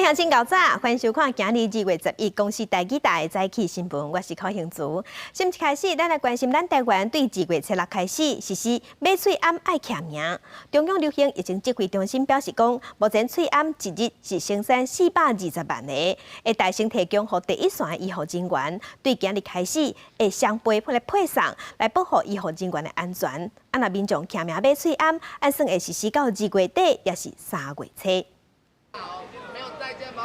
乡亲搞早，欢迎收看今日2月11公司台记台早起新闻，我是柯兴竹。先一开始，咱来关心咱台湾对2月7日开始实施买喙암爱徛名。中央流行疫情指挥中心表示讲，目前喙암一日是生产420万个，会大声提供予第一线的医护人员，对今日开始会双倍来配送，来保护医护人员的安全。若民众徛名买喙암，按算会实施到2月底，也是3月初。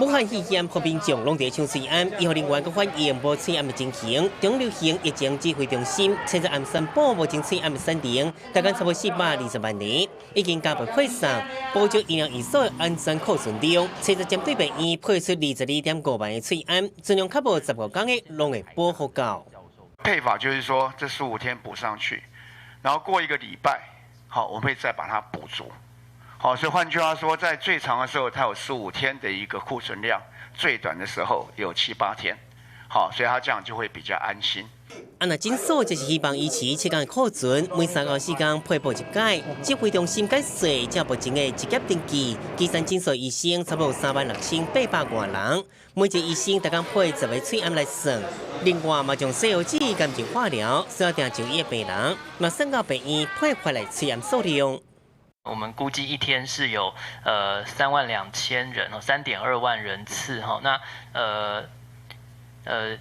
武汉肺炎和民众拢在抢喙암，医护人员佮反映无喙암的情形。中流行疫情指挥中心前日暗宣布，目前喙암的产能大概差不多420万例，已经加倍配送，保障医疗院所的安全库存量。前日针对病院配出22.5万的喙암，尽量确保15天的拢会保护到。配法就是说，这15天补上去，然后过1个礼拜，好，我们会再把它补足。好，所以换句话说，在最长的时候，它有15天的一个库存量；最短的时候有7、8天。好，所以它这样就会比较安心。那诊所就是希望维持7天的库存，每3个时间配补一届。指挥中心解释，这目前的一级登记，基层诊所医生差不多36800多人，每一个医生大概配10个喙암来算。另外，嘛将西药剂、感情化疗、锁定就医的病人，嘛送到病院配回来喙암数量。我们估计一天是有32000人哦，3.2万人次哈。那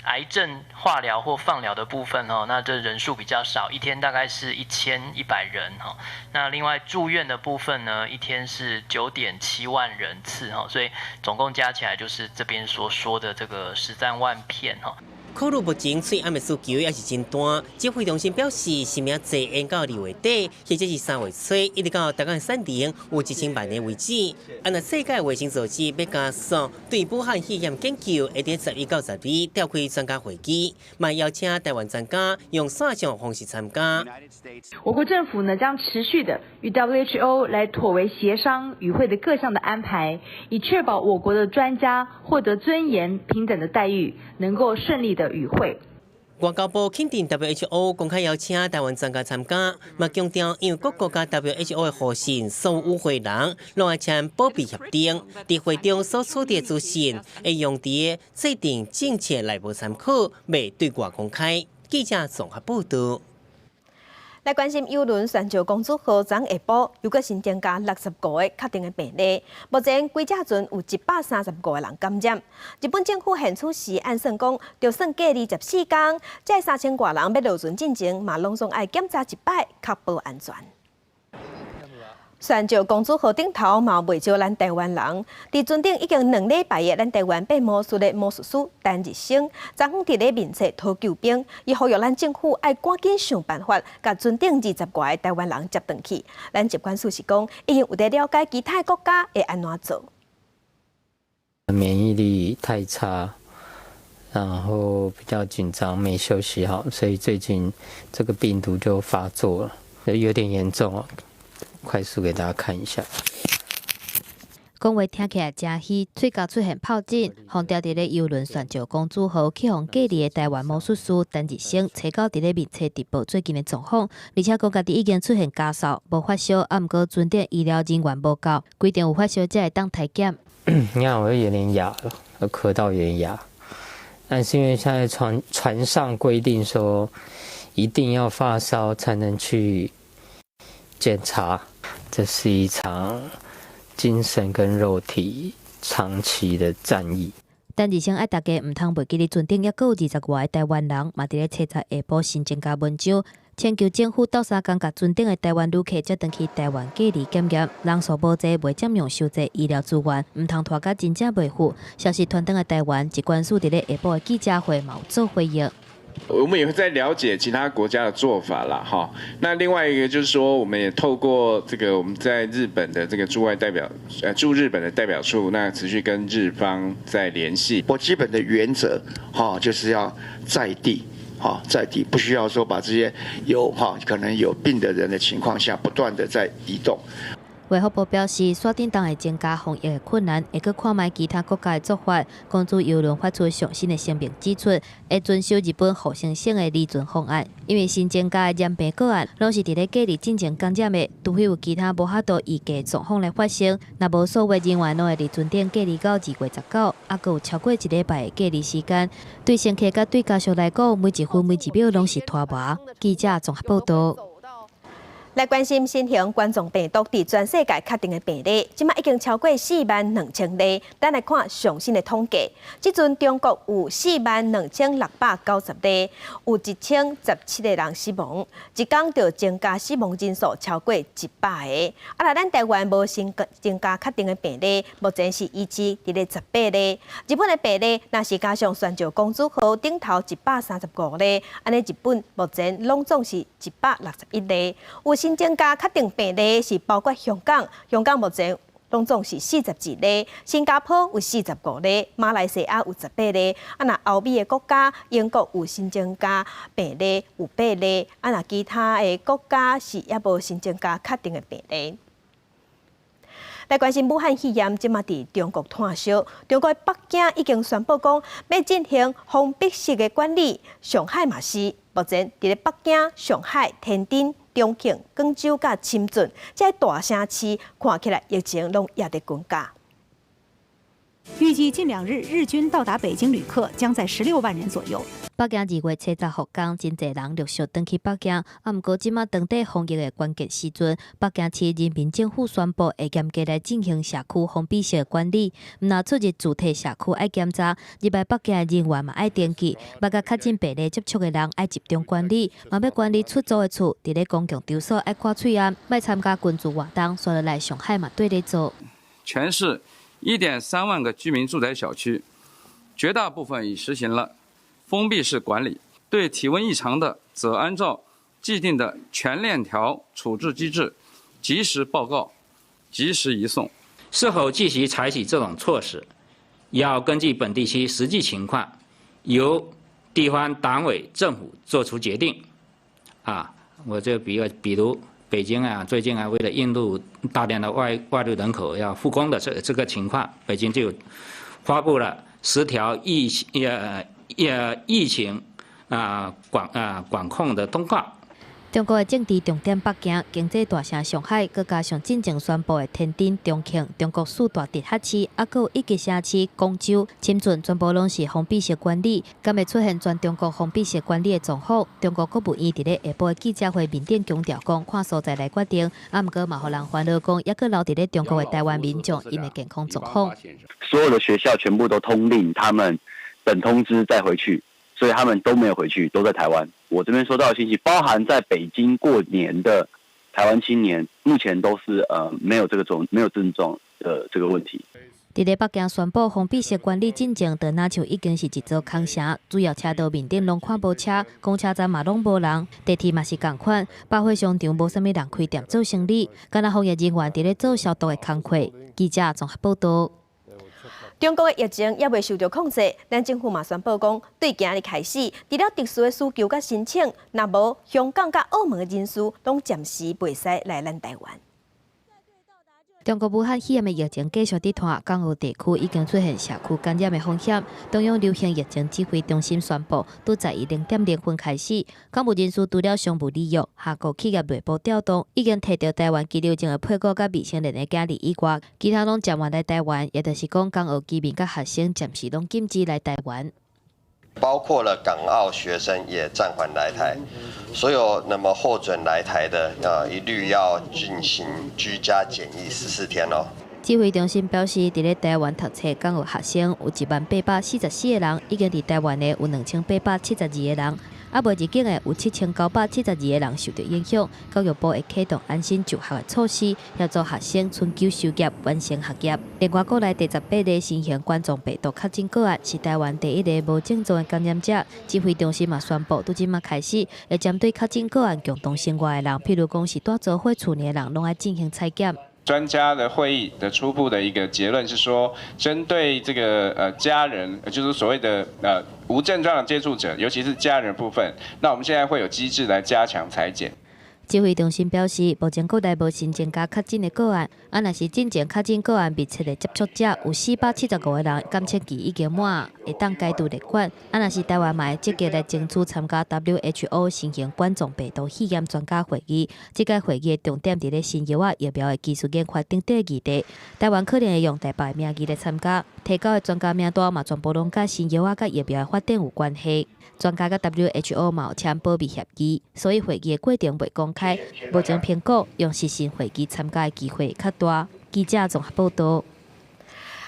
癌症化疗或放疗的部分哦，那这人数比较少，一天大概是1100人哈。那另外住院的部分呢，一天是9.7万人次哈，所以总共加起来就是这边所说的这个13万片哈。考虑目前喙암的需求也是真大，指挥中心表示，生命济延到2月底，或者是3月初，一直到大概产能有1000万人为止。那世界卫生组织要加速对武汉肺炎研究，会在11到12召开专家会议，嘛邀请台湾专家用线上方式参加。我国政府呢将持续的与 WHO 来妥为协商与会的各项的安排，以确保我国的专家获得尊严平等的待遇，能够顺利的与会。外交部肯定 WHO 公开邀请台湾专家参加，嘛强调因为各国家 WHO 的核心所有与会人拢爱签保密协定，伫会中所取得资讯会用伫制定政策内部参考，未对外公开。记者综合报道。来关心邮轮全球公主号昨下晡又搁新增加65个确定的病例，目前规只船有135个人感染。日本政府现此时按算讲，就算隔离14天，这3000多人要落船进前，嘛拢总爱检查1摆，确保安全。全球公主号顶头嘛未少咱台湾人，伫船顶已经2礼拜的咱台湾被魔术的魔术师单日升，昨昏伫咧面册讨救兵，伊呼吁咱政府爱赶紧想办法，甲船顶20多个台湾人接转去。咱接管处是讲，已经有在了解其他国家会安怎做。免疫力太差，然后比较紧张，没休息好，所以最近这个病毒就发作了，有点严重哦。快速给大家看一下。讲话听起来真虚，嘴角出现疱疹，红调伫咧邮轮全球公主号去互隔离的台湾魔术师单日升，找到伫咧面册直报最近的状况，而且讲家己已经出现咳嗽，无发烧，毋过船顶医疗人员无够，规定有发烧才会当体检。你看我有点哑了，我咳到有点哑，但是因为现在船上规定说，一定要发烧才能去检查，这是一场精神跟肉体长期的战役。但日升爱大家毋通袂记咧船顶，抑阁有20多个台湾人，嘛伫咧7日下晡新增加文章，请求政府斗相共甲船顶的台湾旅客接转去台湾隔离检验，人数无济，袂占用收济医疗资源，毋通拖甲真正袂赴。消息传登的台湾，疾管署伫咧下晡的记者会嘛有做回应。我们也会在了解其他国家的做法啦，哈。那另外一个就是说，我们也透过这个我们在日本的这个驻日本的代表处，那持续跟日方在联系。我基本的原则，就是要在地，在地不需要说把这些可能有病的人的情况下，不断的在移动。卫福部表示，刷电当会增加防疫的困难，会去看卖其他国家的做法。公主邮轮发出上新的声明指出，会遵守日本护生省的离船方案，因为新增加的染病个案拢是伫咧隔离进行感染的，除非有其他无法度预计的状况来发生，若无所有人员拢会伫船顶隔离到2月19，还有超过1礼拜的隔离时间。对乘客甲对家属来讲，每一分每一秒拢是拖磨。记者综合报道。来关心新型冠状病毒伫全世界确定的病例，即马已经超过42000例。咱来看上新的统计，即阵中国有42690例，有1017个人死亡，一天就增加死亡人数超过100个。来，咱台湾无新增加确定的病例，目前是维持伫咧18例。日本的病例，若是加上泉州公主号顶头135例，安尼日本目前拢总是161例。有新增加确定病例是包括香港，香港目前拢总是42例，新加坡有45例，马来西亚有18例，那欧美的国家，英国有新增加病例有8例，那其他的国家是也无新增加确定的病例。来关心武汉肺炎，即马伫中国炭烧，中国北京已经宣布讲要进行封闭式的管理，上海嘛是。目前伫咧北京、上海、天津、重庆、广州甲深圳这大城市，看起来疫情拢也在增加。预计近2日日均到达北京旅客将在16万人左右。北京2月7日复工，真侪人陆续登去北京。毋过，即马当地防疫的关键时阵，北京市人民政府宣布会严格来进行社区封闭式管理。若出入主体社区爱检查，入来北京的人员嘛爱登记，捌甲确诊病例接触的人爱集中管理，嘛要管理出租的厝，伫咧公共场所爱挂喙安，莫参加群聚活动。说落来，上海嘛对咧做。全市1.3万个居民住宅小区，绝大部分已实行了封闭式管理，对体温异常的，则按照既定的全链条处置机制，及时报告，及时移送。是否继续采取这种措施，要根据本地区实际情况，由地方党委政府作出决定。我就比如北京最近为了应付大量的外流人口要复工的这个情况，北京就发布了10条疫情管控的通告。中国的政治重点北京，经济大城上海，佮加上进前宣布的天津、重庆、中国4大直辖市，还有1个城市广州、深圳，全部拢是封闭式管理。敢会出现全中国封闭式管理的状况？中国国务院伫咧下晡的记者会面顶强调讲，看所在来决定。毋过嘛，互人烦恼讲，抑个留伫咧中国的台湾民众，因的健康状况。所有的学校全部都通令他们等通知再回去。所以他们都没有回去，都在台湾。我这边收到的信息，包含在北京过年的台湾青年，目前都是没有症状的这个问题。伫咧北京宣布封闭式管理进前，就若像已经是一座空城，主要车道面顶拢看无车，公车站嘛拢无人，地铁嘛是共款，百货商场无啥物人开店做生意，敢若防疫人员伫咧做消毒的工作。记者综合报道。中国的疫情也未受到控制，咱政府嘛宣布讲，对今日开始，除了特殊的需求甲申请，若无香港甲澳门的人士，拢暂时袂使来咱台湾。中国武汉肺炎的疫情继续伫拖，港澳地区已经出现社区感染的风险。中央流行疫情指挥中心宣布，拄在0:00分开始，港务人士除了商务旅游、下国企业内部调动，已经摕到台湾居留证的配偶甲未成年的家里以外，其他拢暂缓来台湾，也就是讲港澳居民甲学生暂时拢禁止来台湾。包括了港澳学生也暂缓来台，所有获准来台的一律要进行居家检疫14天哦。指挥中心表示，伫咧台湾读册港澳学生有10844个人，已经伫台湾的有2872个人。未入境的有7972个人受到影响，教育部会启动安心就学的措施，协助学生春秋收业完成学业。另外，国内第18例新型冠状病毒确诊个案是台湾第1例无症状的感染者。指挥中心嘛宣布，拄即马开始会针对确诊个案共同生活的人，譬如讲是住做伙厝内的人，拢爱进行采检。专家的会议的初步的一个结论是说，针对这个家人，就是所谓的无症状的接触者，尤其是家人部分，那我们现在会有机制来加强采检。指挥中心表示，目前国内无新增加确诊的个案，若是进前确诊个案密切的接触者有475个人，检测期已经满，会当解除列管。若是台湾嘛会积极来争取参加 WHO 新型冠状病毒试验专家会议。这届会议的重点伫咧新药啊疫苗的技术研发等等议题。台湾可能会用台北名义来参加，提交的专家名单嘛全部拢甲新药啊甲疫苗的发展有关系。专家甲 WHO 嘛有签保密协议，所以会议的过程未公开。目前评估用实行会议参加的机会较大。记者综合报道。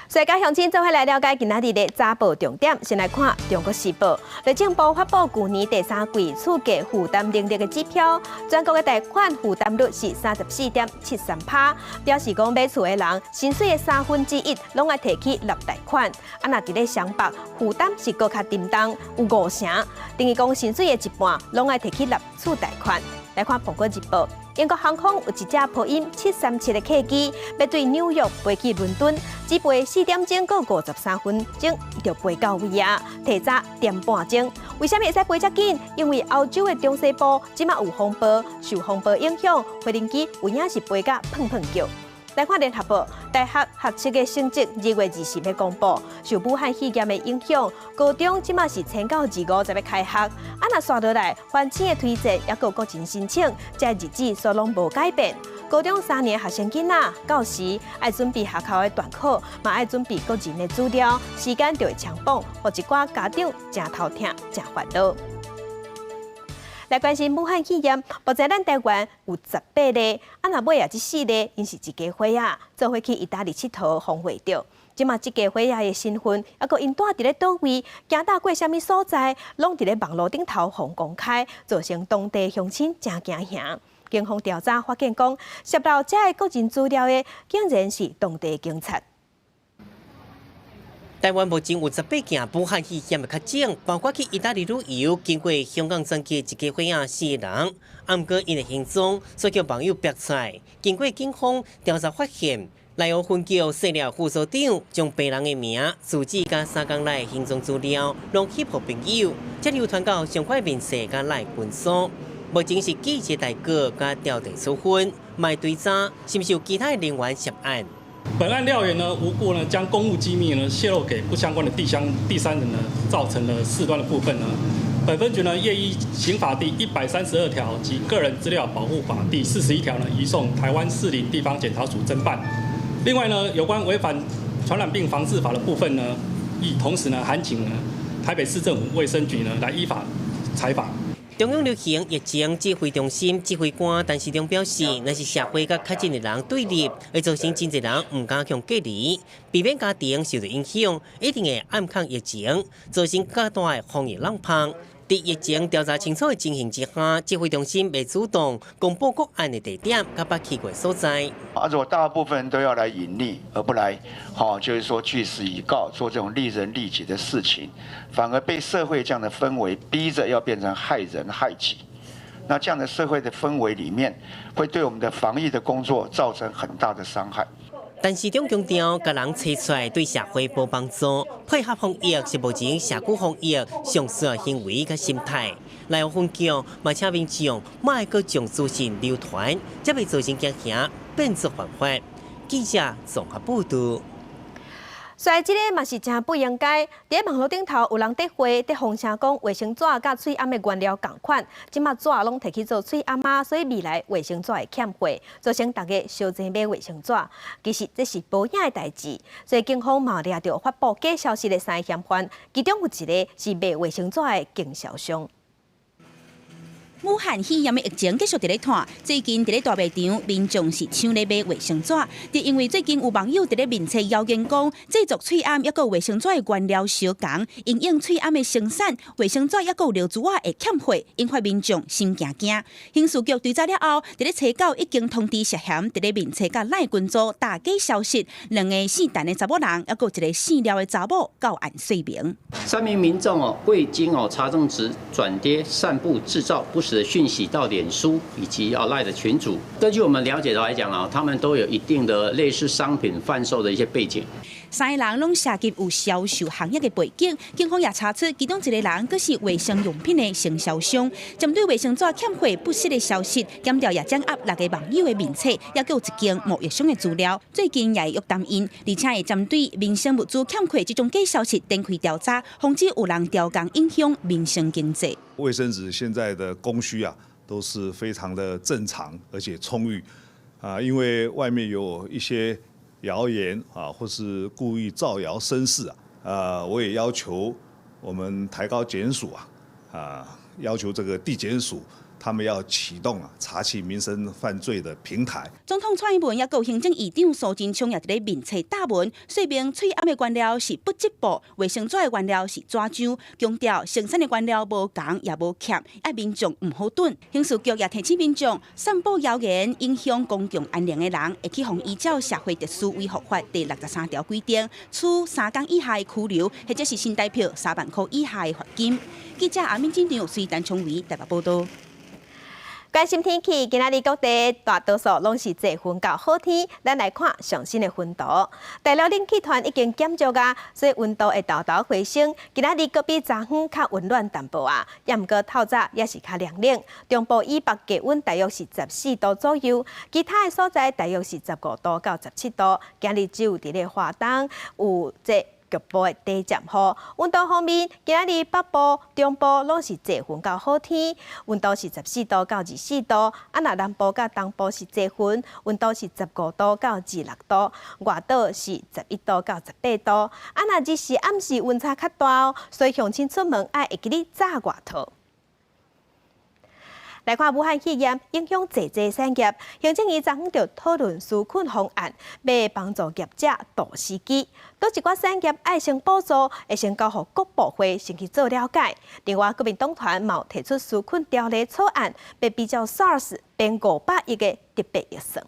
世界乡亲做伙来了解今仔日的早报重点，先来看《中国时报》。内政部发布去年第3季厝价负担能力的指标，全国的贷款负担率是34.73%，表示讲买厝的人薪水的1/3拢爱提起立贷款。若伫咧湘北负担是搁较沉重，有50%，等于讲薪水的一半拢爱提起立厝贷款。来看《苹果日报》。英国航空有一架波音737的客机，要对纽约飞去伦敦，只飞4点钟到53分钟，伊就飞到位啊，提早1点半钟。为什么会使飞遮紧？因为欧洲的中西部即马有风暴，受风暴影响，飞行机有影是飞甲碰碰叫。来看联合报，大学学测的成绩2月20日要公布，受武汉肺炎的影响，高中即马是迁到2、5才要开学。若刷落来，还钱的推荐也个国情申请，这日子所拢无改变。高中3年学生囡仔到时爱准备学校的段考，嘛爱准备个人的资料，时间就会抢绑，互一寡家长真头痛、真烦恼。来关心武汉肺炎，目前咱台湾有18例，若尾这4例，因是一家伙仔做伙去意大利佚佗防卫着。即马这家伙仔的身份，还佫因住伫咧倒位，行到过啥物所在，拢伫咧网络顶头互公开，造成当地乡亲真惊吓。警方调查发现讲，涉到这个个人资料的，竟然是当地警察。台湾目前有18件武汉肺炎的确诊，包括去意大利旅游，经过香港转机一家伙仔4个人。毋过因的行踪，所叫网友逼出来。经过警方调查发现，内有分局细了副所长将病人的名、住址甲3天内行踪资料，拢翕互朋友，再流传到上快面世甲内军所。目前是记者代稿甲调查处分，卖追查是不是有其他人员涉案。本案料员呢无故呢将公务机密呢泄露给不相关的第三人呢，造成了事端的部分呢，本分局呢业依刑法第132条及个人资料保护法第41条呢，移送台湾士林地方检察署侦办。另外呢，有关违反传染病防治法的部分呢，亦同时呢函请呢台北市政府卫生局呢来依法采访。中央流行疫情指挥中心指挥官陈时中表示，若是社会甲确诊的人对立，会造成真侪人唔敢向隔离，避免家庭受到影响，一定会暗抗疫情，造成较大的防疫浪胖。在疫情调查清楚的情形之下，指挥中心会主动公布个案的地点甲把去过所在。如果大部分人都要来隐匿，而不来，就是说据实以告，做这种利人利己的事情，反而被社会这样的氛围逼着要变成害人害己。那这样的社会的氛围里面，会对我们的防疫的工作造成很大的伤害。陈时中强调，甲人找出来对社会无帮助，配合防疫是目前社区防疫上需要行为甲心态。内有分局嘛，请民众莫爱阁将资讯流传，才袂造成惊吓，变作犯法。记者综合报道。所以，这个嘛是真不应该。在网络顶头有人在回，在风声讲卫生纸甲喙暗的原料同款，即马纸拢摕去做喙暗啊，所以未来卫生纸会欠货，造成大家小济买卫生纸。其实这是无影的代志，所以警方嘛抓到发布假消息的3个嫌犯，其中有一个是卖卫生纸的经销商。武汉肺炎的疫情继续伫咧拖，最近伫咧大卖场，民众是抢咧买卫生纸，就因为最近有网友伫咧面册谣言讲，制作喙暗抑个卫生纸的原料相同，因应喙暗的生产，卫生纸抑个有料珠啊会欠货，引发民众心惊惊。刑事局调查了后，伫咧查到已经通知涉嫌伫咧面册甲赖群组大假消息，2个姓陈的查某人，抑个一个姓廖的查某到案说明。3名民众未经查证时转贴、散布、制造不实的讯息到脸书以及赖的群组。根据我们了解的来讲他们都有一定的类似商品贩售的一些背景。3个人拢涉及有销售行业的背景，警方也查出其中1个人佫是卫生用品的承销商。针对卫生纸欠货不实的消息，检调也掌握6个网友的名册，也有1件贸易商的资料。最近也会约谈因，而且会针对民生物资欠货这种假消息展开调查，防止有人调工影响民生经济。卫生纸现在的供需都是非常的正常而且充裕因为外面有一些谣言或是故意造谣生事我也要求我们台高检署要求这个地检署。他们要启动查缉民生犯罪的平台。总统蔡英文也有行政院长苏贞昌也伫咧面册答问，说明翠暗的原料是不织布，卫生纸的原料是纸浆，强调生产的原料无同也无欠，要民众唔好囤。刑事局也提醒民众，散布谣言影响公共安宁的人，会去依照社会特殊维护法第63条规定，处3天以下的拘留，或者是新台币3万块以下的罚金。记者阿敏进场随陈崇伟台北报道。关心天气，今仔日各地大多数拢是多云到好天。咱来看上新的温度。大陆冷气团已经减弱所以温度会豆豆回升。今仔日搁比昨昏较温暖淡薄也毋过透早也是较凉冷。中部以北低温大约是14度左右，其他的所在大约是15度到17度。今日只有伫咧华东有局部的低降雨。温度方面，今仔日北部、中部拢是多云到好天，温度是14度到24度。若南部甲东部是多云，温度是15度到26度。外岛是11度到18度。若日时暗时温差较大所以乡亲出门要会记得早外套。来看武汉肺炎影响济产业，行政院昨昏就讨论纾困方案，要帮助业者渡时机。倒一寡产业爱先补助，会先交予各部会先去做了解。另外，国民党团嘛提出纾困条例草案，要比照 SARS 编500亿的特别预算。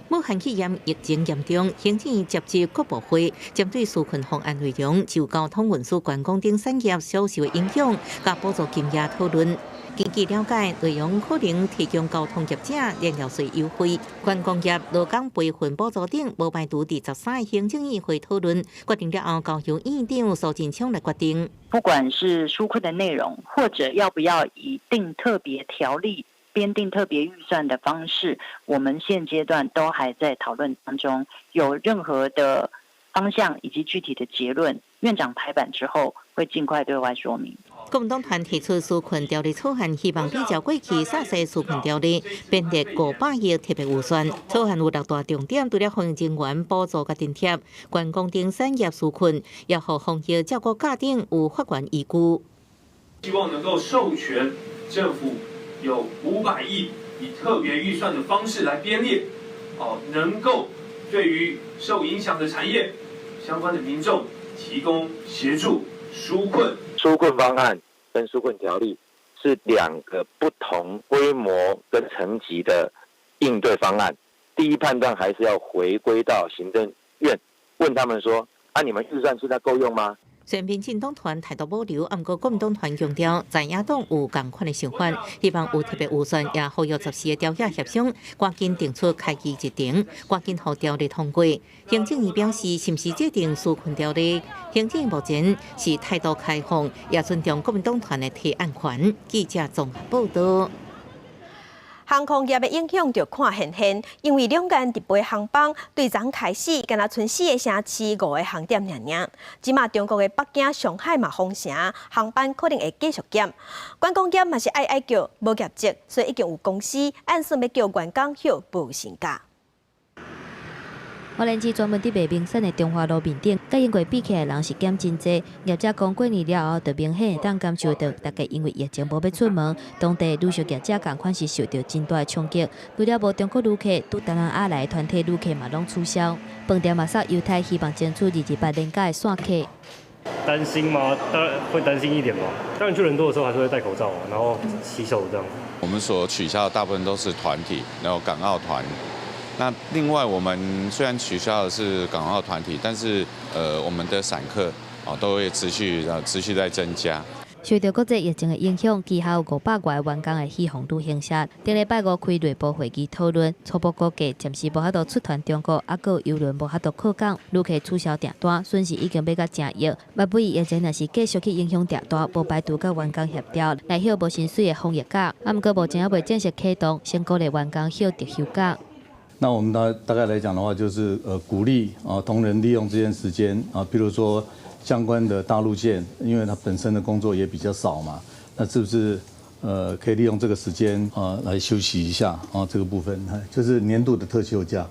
武汉肺炎疫情严重，行政院接集各部会，针对纾困方案内容，就交通运输、观光等产业所受的影响，甲补助金额讨论。根据了解，内容可能提供交通业者燃料税优惠、观光业劳工培训补助等，无排除第13个行政院会讨论，决定了后交由院长苏贞昌来决定。不管是纾困的内容，或者要不要以定特别条例、编定特别预算的方式，我们现阶段都还在讨论当中。有任何的方向以及具体的结论，院长排版之后会尽快对外说明。国民党团提出纾困条例草案，希望比照过去SARS纾困条例，编列500亿特别预算。草案有6大重点，除了防疫人员补助甲津贴、观光等产业纾困，也互防疫照顾家庭有法源依据。希望能够授权政府有500亿以特别预算的方式来编列，能够对于受影响的产业相关的民众提供协助纾困。纾困方案跟纾困条例是2个不同规模跟层级的应对方案。第一判断还是要回归到行政院，问他们说：你们预算现在够用吗？虽然民进党团态度保留，不过国民党团强调，在野党有同款的想法，希望有特别预算，也呼吁14个条约协商，赶紧定出开议日程，赶紧予条例通过。行政院表示，是不是制定纾困条例？行政院目前是态度开放，也尊重国民党团的提案权。记者综合报道。航空业的影响就看现，因为两间直飞航班对昨开始，敢若剩4个城市、5个航点尔。即马中国的北京、上海嘛封城，航班可能会继续减。观光业嘛是爱叫无业绩，所以已经有公司按算要叫员工休无薪假。花莲市专门伫卖名产的中华路面顶，甲因过比起来人是减真济。业者讲过年了后，就明显会当感受到大家因为疫情无要出门，当地旅游业者共款是受到真大的冲击。除了无中国旅客，拄台湾亚来团体旅客嘛拢取消。饭店嘛煞犹太希望争取28连假的散客。担心吗？当然会担心一点嘛。当然去人多的时候还是会戴口罩，然后洗手这样。我们所取消的大部分都是团体，然后港澳团。那另外，我们虽然取消的是港澳团体，但是我们的散客都会持续在增加。受到国际疫情的影响，其下有500多个员工的起航旅行社，顶礼拜5开内部会议讨论，初步估计暂时无法度出团中国，还有邮轮无法度靠港，旅客取消订单，损失已经要到正亿。万不疫情若是继续去影响订单，无排除甲员工协调来休无薪水的防疫假。毋过目前还未正式启动，先鼓励员工休特休假。那我们大概来讲的话，就是鼓励同仁利用这段时间譬如说相关的大陆线，因为他本身的工作也比较少嘛，那是不是可以利用这个时间来休息一下这个部分就是年度的特休假。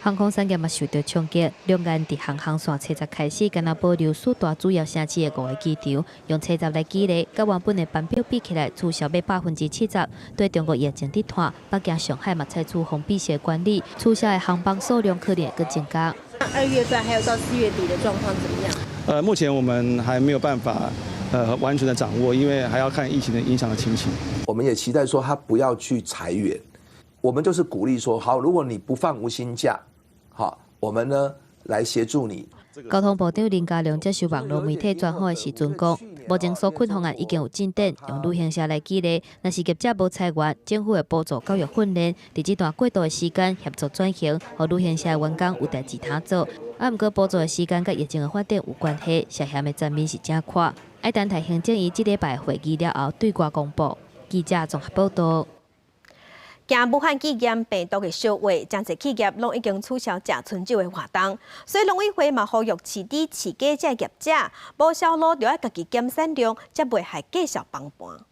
航空产业嘛受到冲击，两岸伫航线70开始，敢若保留四大主要城市的5个机场，用70来举例，甲原本的班表比起来，促销要70%。对中国疫情伫拖，北京、上海嘛采取封闭式管理，促销的航班数量可能会更增加。2月份还有到4月底的状况怎么样？目前我们还没有办法完全的掌握，因为还要看疫情的影响的情形。我们也期待说他不要去裁员，我们就是鼓励说，好，如果你不放无薪假，好，我们呢来协助你。交通部长林佳龙接受网络媒体专访的时阵讲，目前纾困方案已经有进展，用旅行社来举例，若是业者无裁员，政府会补助教育训练，伫这段过渡的时间协助转型，和旅行社员工有代志通做。毋过补助的时间甲疫情的发展有关系，涉嫌的层面是正宽。爱等待行政院这礼拜会议了后对外公布。记者综合报道。惊武汉肺炎病毒的小话，真侪企业拢已经取消食春酒的活动，所以农委会嘛呼吁饲猪、饲鸡这业者，无销路就要家己减产量，才袂害继续崩盘。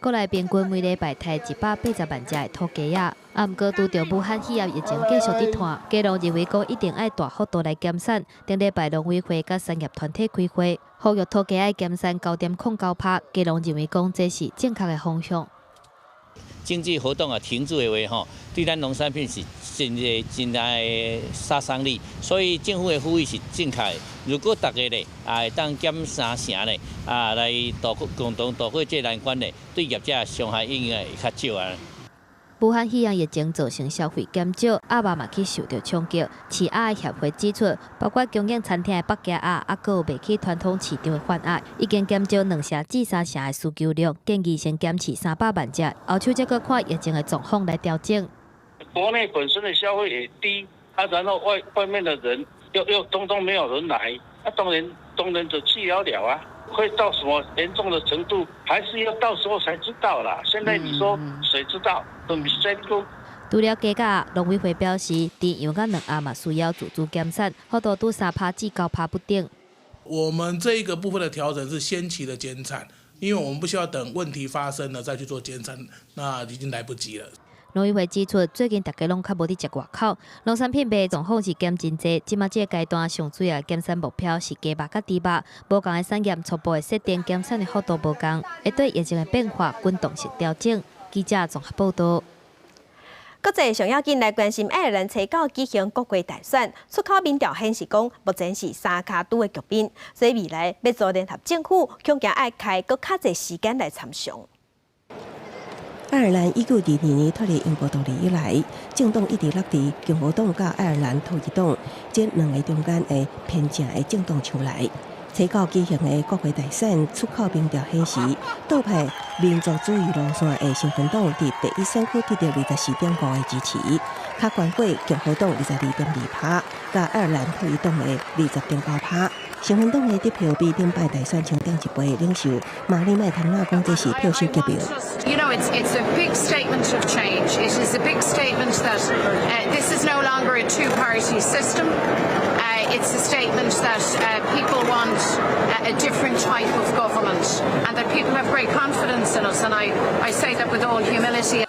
国内平均每礼拜杀180万只的土鸡仔，毋过拄着武汉肺炎疫情继续伫拖，鸡农认为讲一定要大幅度来减产。顶礼拜农委会甲产业团体开会，呼吁土鸡仔减产9.09趴。鸡农认为讲这是正确的方向。经济活动停住的话，对咱农产品是真大的杀伤力，所以政府的呼吁是正确的。如果大家咧当减3成咧来共同度过这难关咧，对业者伤害应该会较少啊。武汉肺炎疫情造成消费减少，鸭肉嘛去受到冲击。饲鸭的协会指出，包括供应餐厅的北鸡鸭，还有卖去传统市场的番鸭，已经减少2成至3成的需求量，建议先减饲300万只。后手再搁看疫情的状况来调整。国内本身的消费也低，然后外面的人又通通没有人来，当然就去了啊。会到什么严重的程度，还是要到时候才知道啦。现在你说谁知道？都不先讲。除了鸡鸭，农委会表示，猪羊甲卵鸭嘛需要自主减产，幅度拄3%至9%不等。我们这一个部分的调整是先期的减产，因为我们不需要等问题发生了再去做减产，那已经来不及了。农委会指出，最近大家拢较无伫食外口，农产品卖状况是减真济。即马这个阶段上主要的减产目标是鸡肉甲猪肉，无共的产业初步的设定减产的幅度无共，会对疫情的变化滚动式调整。记者综合报道。国际上要紧来关心爱尔兰初九举行国会大选，出口民调显示讲，目前是3卡都的局面，所以未来要做联合政府，恐惊爱开搁较侪时间来参详。爱尔兰1922年脱离英国独立以来，政党一直落伫共和党甲爱尔兰统一党这2个中间的偏正的政党手内。初九举行的国会大选出口民调显示，党派民族主义路线的新芬党伫第一选区得到24.5%的支持，较悬过共和党22.2%，甲爱尔兰统一党的20.9%。新芬党的得票比顶摆大选清点一倍，领袖玛丽麦唐纳讲这是票数级票。You know, it's a big statement of change. It is a big statement that this is no longer a two-party system. It's a statement that people want a different type of government, and that people have great confidence in us. And I say that with all humility.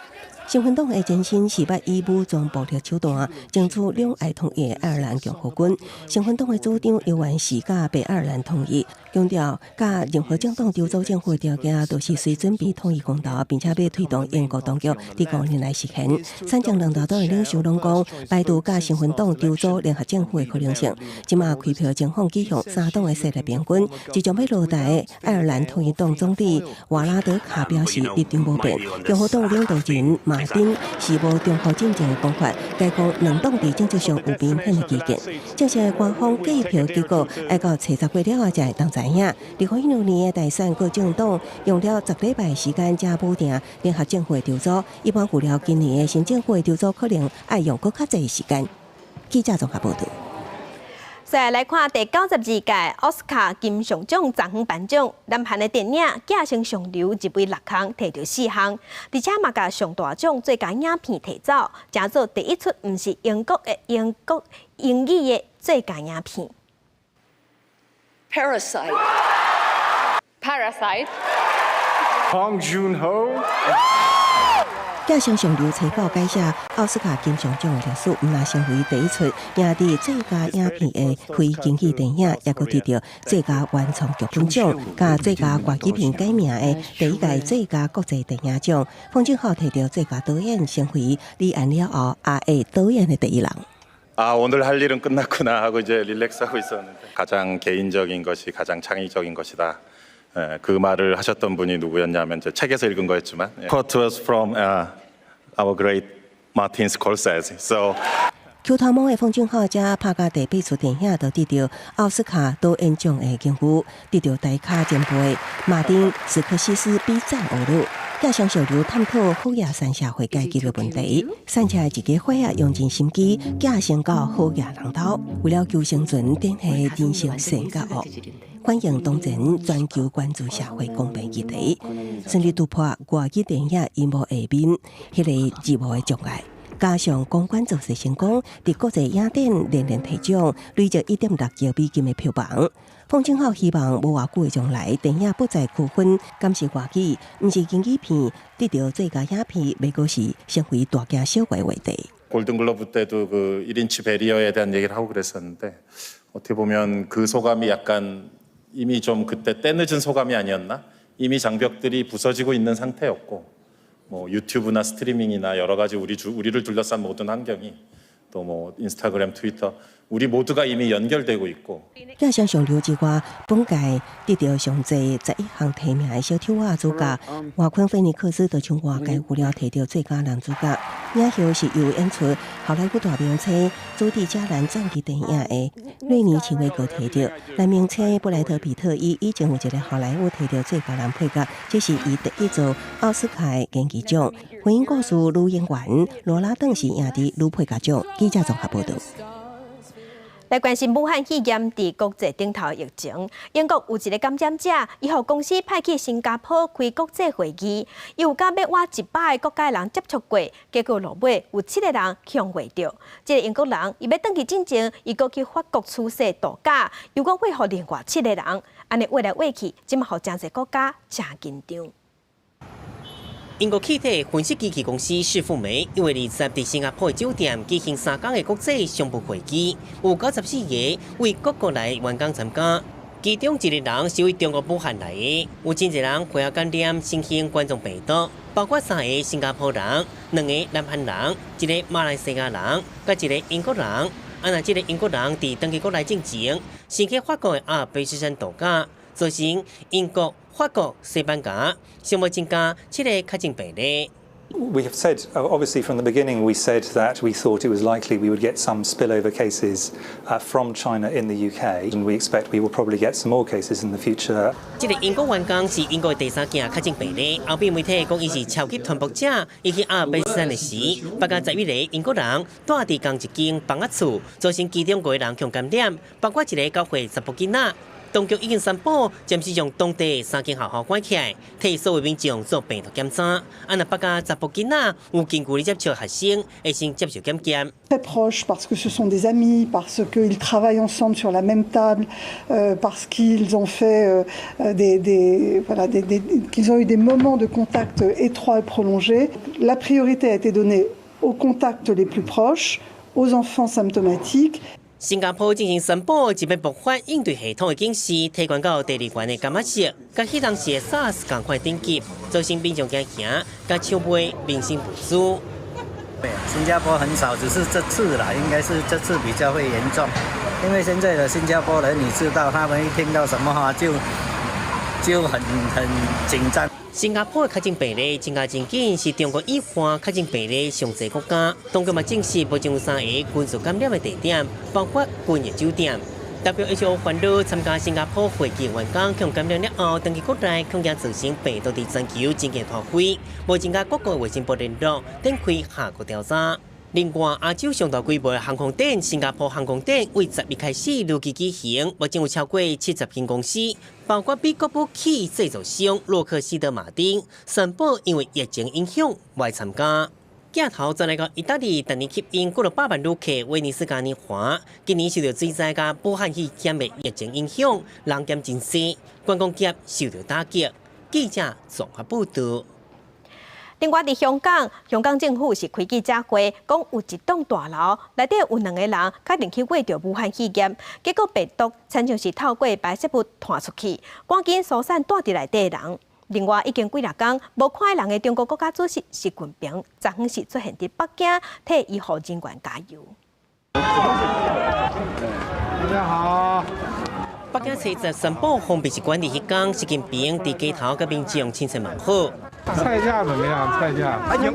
新芬党的前身是捌以武装暴力手段争取两爱统一的爱尔兰共和军。新芬党的主张犹原是甲北爱尔兰统一，强调甲任何政党筹组政府的条件都是随准备统一公投，并且要推动英国当局伫5年来实现。参政两大党的领袖拢讲，排除甲新芬党筹组联合政府的可能性。即马开票情况指向3党的势力平均，即将要落台的爱尔兰统一党总理瓦拉德卡表示立场无变，共和党领导人马马丁是无中国进程的讲法，解讲两党伫政治上有明显的歧见。正式的官方计票结果，要到初10月了才会当知影。2016年的大选，各政党用了10礼拜时间才补定联合政府的筹组，一般预料今年的新政府的筹组可能要用更较侪时间。记者综合报道。再来看第92届奥斯卡金像奖昨昏颁奖，南韩的电影《寄生上流》入围6项，摕到4项，而且嘛甲上大奖最佳影片摕走，成做第一出毋是英国英语的最佳影片。Parasite. Bong Joon-ho. 寄生上流初稿改写奥斯卡金像奖的历史，毋但成为第一出赢得最佳影片的非经济电影，也佫得到最佳原创剧本奖，甲最佳歌剧片改名的第一届最佳国际电影奖。奉俊昊摕到最佳导演，成为李安了后阿导演的第一人。오늘 할 일은 끝났구나 하고 이제 릴렉스하고 있었는데 가장 개인적인 것이 가장 창의적인 것이다. 그 말을 하셨던 분이 누구였냐면 이제 책에서 읽은 거였지만 quote was from our great Martin Scorsese. So 邱头毛的奉俊昊才拍甲第8出电影，就得到奥斯卡导演奖的荣誉，得到大咖前辈马丁斯科西斯比赞欧鲁。寄生上流探讨好野山社会阶级的问题，山下一家伙仔用尽心机，寄生到好野人头，为了求生存，典系人性善甲恶。欢迎当前全球关注社会公平议题，顺利突破外语电影荧幕下面迄个字幕的障碍。加上公关造势成功，伫国际影展连连提奖，累积1.6亿美金的票房。奉俊昊希望无偌久的将来，电影不再区分敢是外语，毋是英语片，得到最佳影片，袂过是成为大惊小怪的话题。 골든글러브 때도 그 1인치 배리어에 대한 얘기를 하고 그랬었는데 어떻게 보면 그 소감이 약간 이미 좀 그때 때늦은 소감이 아니었나? 이미 장벽들이 부서지고 있는 상태였고. 뭐 유튜브나 스트리밍이나 여러 가지 우리를 둘러싼 모든 환경이 또 뭐 인스타그램, 트위터 우리 모두가 이미 연결되고 있고. 寄生上流之外，本届得到上侪11项提名的小丑仔主角，瓦昆菲尼克斯就像外界预料摕到最佳男主角。影后是由演出好莱坞大名车朱迪加兰传记电影的瑞尼奇维格摕到，男名车布莱德皮特以前有一个好莱坞摕到最佳男配角，这是伊第一座奥斯卡的金鸡奖。婚姻故事女演员罗拉顿是赢得女配角奖。记者综合报道。 来关心武汉肺炎伫国际顶头疫情，英国有一个感染者，伊互公司派去新加坡开国际会议，伊有甲要我100个国家人接触过，结果落尾有7个人向会着。这个英国人伊要转去进前，伊搁去法国出世度假，又搁会互另外7个人，安尼话来话去，即嘛互真侪国家真紧张。 英国气体分析机器公司世富美1月20日伫新加坡酒店举行3天的国际商务会议，有94个为各国来员工参加，其中1个人是为中国武汉来的，有真侪人会感染新型冠状病毒，包括3个新加坡人、2个南韩人、1个马来西亚人，甲1个英国人。啊，那这个英国人伫登记国内进前，先去法国的阿尔卑斯山度假，造成英国、法国、西班牙相无增加7个确诊病例。 We have said, obviously from the beginning, we said that we thought it was likely we would get some spillover cases from China in the UK, and we expect we will probably get some more cases in the future. 这个英国员工是英国的第3件确诊病例，后边媒体讲伊是超级传播者，伊去阿尔卑斯山的时，8月11日英国人住伫同一间房仔厝，造成其中5个人共感染，包括1个9岁查甫囡仔。 当局已经宣布暂时将当地3间学校关起来，替所有民众做病毒检查。啊，那8家查甫囡仔有近距离接触学生，会先接受检验。 Très proches parce que ce sont des amis, parce qu'ils travaillent ensemble sur la même table, parce qu'ils ont fait qu'ils ont eu des moments de contact étroits et prolongés. La priorité a été donnée aux contacts les plus proches, aux enfants symptomatiques. 新加坡进行宣布，一边爆发应对系统的警示，提悬到第2关的感染式，甲迄当时的 SARS 同款顶级，造成民众惊吓，甲抢买民生物资。对，新加坡很少，只是这次啦，应该是这次比较会严重，因为现在的新加坡人，你知道，他们一听到什么话就就很紧张。新加坡的确诊病例增加真紧，是中国以外确诊病例上侪国家。当局嘛证实目前有3个群组感染的地点，包括君悦酒店。WHO 烦恼参加新加坡会议的员工向感染了后，登记国内恐惊造成病毒的全球经济拖灰。目前甲各国卫生部联络，展开下个调查。另外，亚洲上大规模的航空展——新加坡航空展，为10日开始如期举行。目前有超过70间公司，包括美国武器制造商洛克希德马丁，宣布因为疫情影响未参加。镜头转来到意大利，当年吸引过了8万旅客威尼斯嘉年华，今年受到水灾甲武汉肺炎的疫情影响，人减真少，观光业受到打击。记者综合报道。另外，伫香港政府是开记者会，讲有一栋大楼内底有2个人确定去过着武汉肺炎，结果病毒亲像是透过排泄物传出去，赶紧疏散住伫内底的人。另外，已经几日天无看人的中国国家主席习近平，昨昏是出现伫北京替医护人员加油。大家好。北京7宣布封闭式管理迄天，习近平伫街头甲民众亲切问好。菜价怎么样？菜价还行，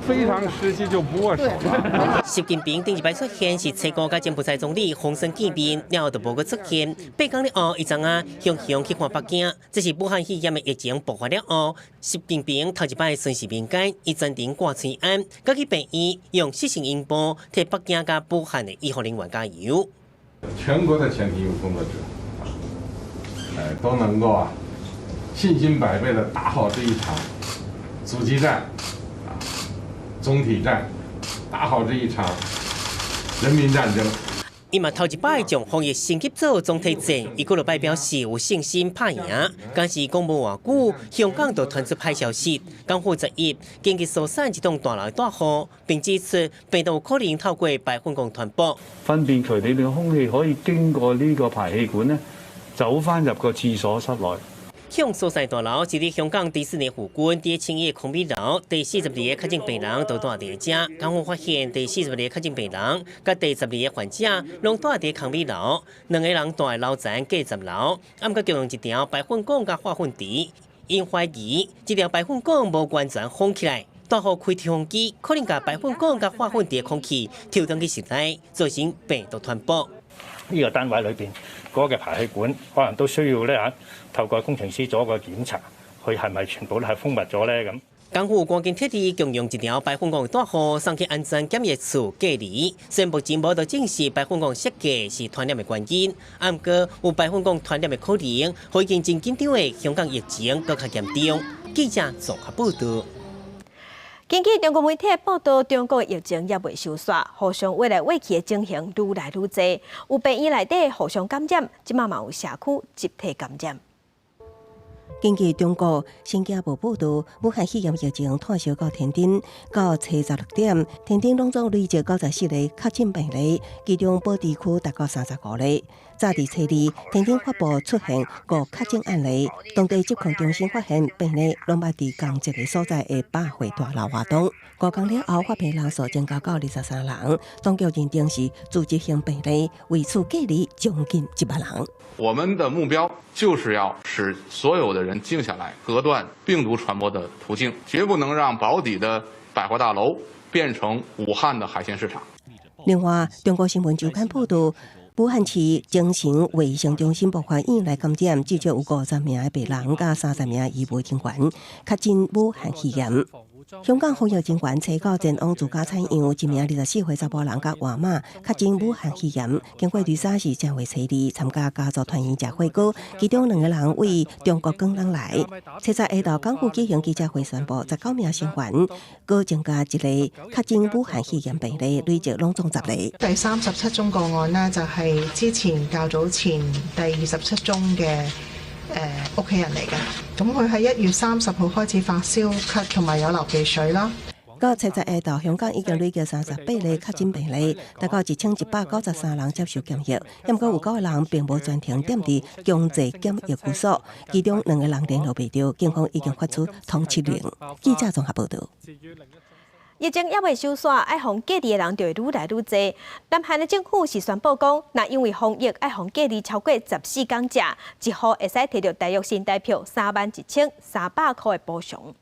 非常时期就不握手了。习近平顶一摆出现是七国甲柬埔寨总理洪森见面，然后就无个出现。8天了后，伊昨暗向去看北京，这是武汉肺炎的疫情爆发了后，习近平头一摆顺势民间，伊专程挂催安，甲去病院用4声音波替北京甲武汉的医护人员加油。全国的前体育工作者，都能够信心百倍的打好这一场阻击战，总体战，打好这一场人民战争。伊嘛头一摆将防疫升级做总体战，伊个落摆表示有信心拍赢。但是讲无偌久，香港就传出歹消息，港府11紧急疏散一栋大楼的大户，并指出病毒可能透過排風管傳播。糞便渠裏面嘅空氣可以經過呢個排氣管咧，走翻入個廁所室內。向疏散大樓是伫香港迪士尼附近第青葉康美樓，第42個確診病人都住伫遮。港府發現第42個確診病人，甲第12個患者攏住伫康美樓，2個人住喺樓層計10樓，暗個共用一條排風管甲化糞池，因懷疑這條排風管無完全封起來。大戶開抽風機可能甲排風管甲化糞池嘅空氣調動去室內，造成病毒傳播。呢個單位裏邊嗰個排氣管可能都需要咧透過工程師做一個檢查，佢係咪全部都係封密咗咧咁？港府趕緊徹底共用一條排風管嘅大戶送去安全檢疫處隔離，雖目前無就證實排風管設計是傳染嘅原因，不過有排風管傳染嘅可能，已經真緊張嘅香港疫情更加嚴重。記者綜合報道。根據中國媒體報道，中國疫情也未收煞，互相挖來挖去的情形愈來愈多，有病院內底互相感染，即馬嘛有社區集體感染。根據中國新加坡報道，武漢肺炎疫情退燒到天頂，到7:06點，天頂攏總累積94個確診病例，其中保地區達到35例。早佇7日，天頂發布出現5確診案例，當地疾控中心發現病例攏捌佇同一個所在的百貨大樓活動。5天了後，發病人數增加到23人，當局認定是組織性病例，為此隔離將近1萬人。我們的目標就是要使所有的人靜下來，隔斷病毒傳播的途徑，絕不能讓保底的百貨大樓變成武漢的海鮮市場。另外，中國新聞週刊報道，武漢市精神衛生中心爆發院內感染，至少有50名的病人加30名醫護人員確診武漢肺炎。香港防疫人員找到前往自家採樣一名24歲查甫人甲外媽確診武漢肺炎，經過調查是正月7日參加家族團圓食火鍋，其中2個人為中國港人來。7日下晝港府舉行記者會宣布19名成員，各增加1個確診武漢肺炎病例，累積攏總10例。第37宗個案呢，就係之前較早前第27宗嘅屋企人嚟嘅，咁佢喺1月30號開始發燒、咳同埋有流鼻水啦。到7日下晝，香港已經累計38例確診病例，大概1193人接受檢疫，不過有9個人並無全程點佇強制檢疫居所，其中2個人聯絡未到，警方已經發出通緝令。記者綜合報道。疫情也未收煞，爱防隔离的人就会愈来愈多。南韩的政府是宣布讲，那因为防疫爱防隔离超过14天者，一户会使摕到大约新台币31300块的补偿。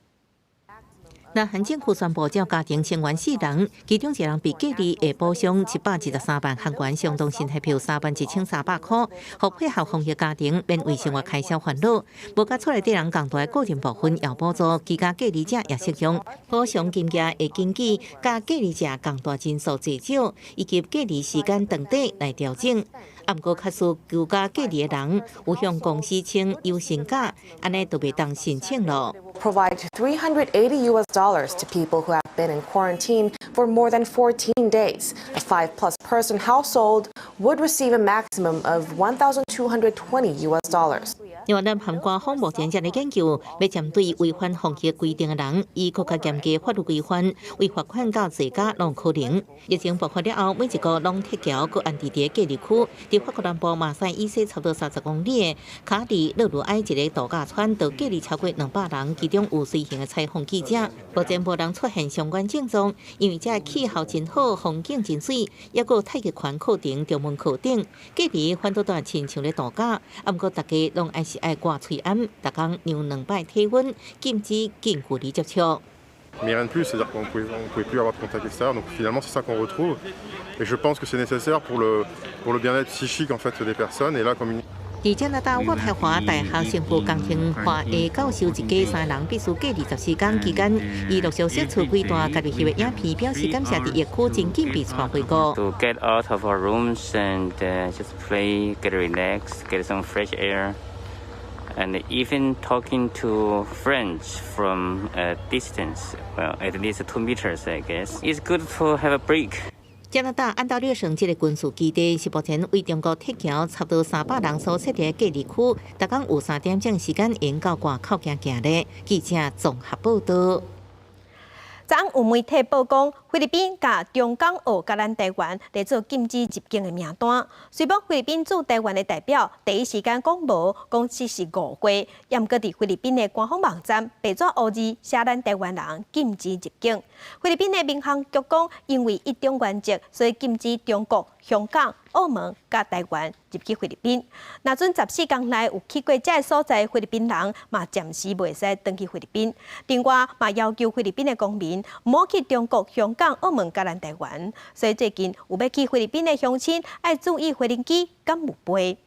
南韩政府宣布，只要家庭成员4人，其中一人被隔离，会补偿723万韩元，相当新台币31300块，互配合防疫家庭免为生活开销烦恼。无甲出来的人共大个人部分要补助，其他隔离者也适用。补偿金额会根据甲隔离者共大人数最少，以及隔离时间长短来调整。啊，不过，假使居家隔离的人有向公司请优先假，安尼就袂当申请咯。Provide $380 to people who have been in quarantine for more than 14 days. A 5+ person household would receive a maximum of $1,220. 另外，南韩官方目前正在研究，要针对违反防疫规定的人，以更加严格法律规范，违法款到最高拢可能。疫情爆发了后，每一个拢铁桥佮安置伫隔离区，伫法国南部马赛以西差不多30公里的卡里勒鲁埃一个度假村，就隔离超过200人，其中有随行的采访记者。目前无人出现相关症状，因为这气候真好，风景真水，也有太极拳课程、中文课程，隔离反倒带亲像咧度假。啊，不过大家拢爱是爱挂喙安，逐工量2摆体温，禁止近距离接触。Mais rien de plus, c'est-à-dire qu'on pouvait plus avoir de contact extérieur. Donc finalement, c'est ça qu'on retrouve. Et je pense que c'est nécessaire pour le bien-être psychique en fait des personnes. Et là, comme une 伫加拿大渥太华大学生物工程科的教授一家3人必須隔離14天期間，伊陸續釋出幾段家己翕的影片，表示感謝佇疫區真緊被傳回國。To get out of our rooms and just play, get relaxed, get some fresh air, and even talking to friends from a distance, well, at least 2 meters, I guess. It's good to have a break. 加拿大安大略省这个军事基地是目前为中国铁桥差不多300人所设立的隔离区，逐天有3点钟时间沿到外口行行咧。记者综合报道。昨有媒体曝光，菲律賓甲中港澳甲咱台灣嚟做禁止入境的名單。雖報菲律賓駐台灣的代表第一時間講無，講只是誤會，也毋過佇菲律賓的官方網站白紙黑字寫咱台灣人禁止入境。菲律賓的民航局講，因為一中原則，所以禁止中國、香港、澳門甲台灣入去菲律賓。若准14天內有去過這個所在菲律賓人，嘛暫時袂使轉去菲律賓。另外，嘛要求菲律賓的公民唔好去中國、香港、澳門甲咱台灣。所以最近有要去菲律賓的鄉親，要注意飛行機敢有飛。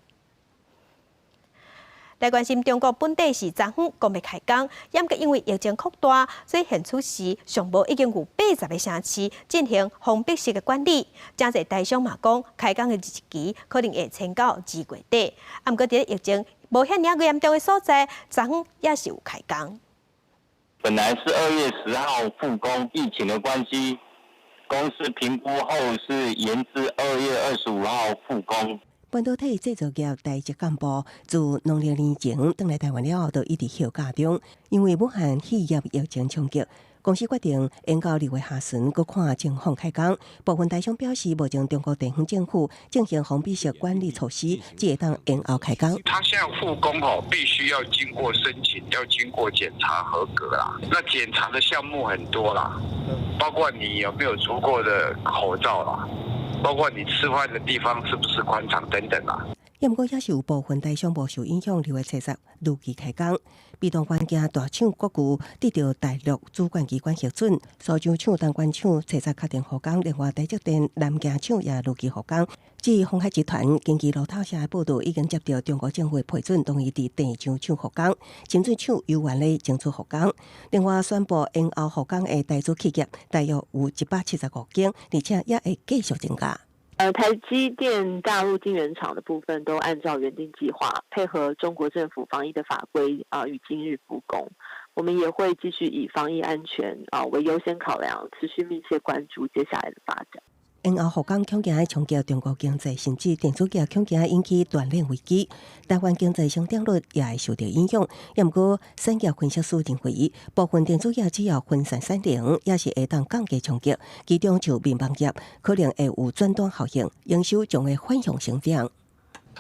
來關心中國本地是昨昏剛要開工，也毋過因為疫情擴大，所以現此時上無已經有80個城市進行封閉式的管理。真濟台商嘛講，開工的日期可能會遷到2月底。啊，毋過佇疫情無遐爾嚴重的所在，昨昏也是有開工。本來是2月10號復工，疫情的關係，公司評估後是延至2月25號復工。半導體製造業台籍幹部自農曆年前返來台灣了後，就一直休假中，因為武漢企業疫情衝擊。公司決定延到2月下旬，閣看情況開工。部分台商表示，目前中國地方政府進行封閉式管理措施，只會當延後開工。他現在復工必須要經過申請，要經過檢查合格啦。那檢查的項目很多啦，包括你有沒有足夠的口罩啦，包括你吃飯的地方是不是寬敞等等啦。也毋過也是有部分台商無受影響，2月70日如期開工。被動關鍵大廠國巨得到大陸主管機關核准，蘇州廠、東莞廠70日確定復工，另外台積電、南京廠也如期復工。至於鴻海集團，根據路透社的報道，已經接到中國政府批准，同意佇鄭州廠復工，深圳廠由原來爭取復工。另外宣布延後復工的台資企業大約有175間，而且也會繼續增加。台積電大陸晶圓廠的部分都按照原定計劃，配合中國政府防疫的法規與今日復工。我們也會繼續以防疫安全為優先考量，持續密切關注接下來的發展。延後復工恐驚衝擊中國經濟，甚至電子業恐驚引起斷鏈危機。台灣經濟成長率也會受到影響。也毋過產業分析師認為，部分電子業只要分散產能，也是會當降低衝擊。其中就民航業可能會有轉單效應，營收將會反向成長。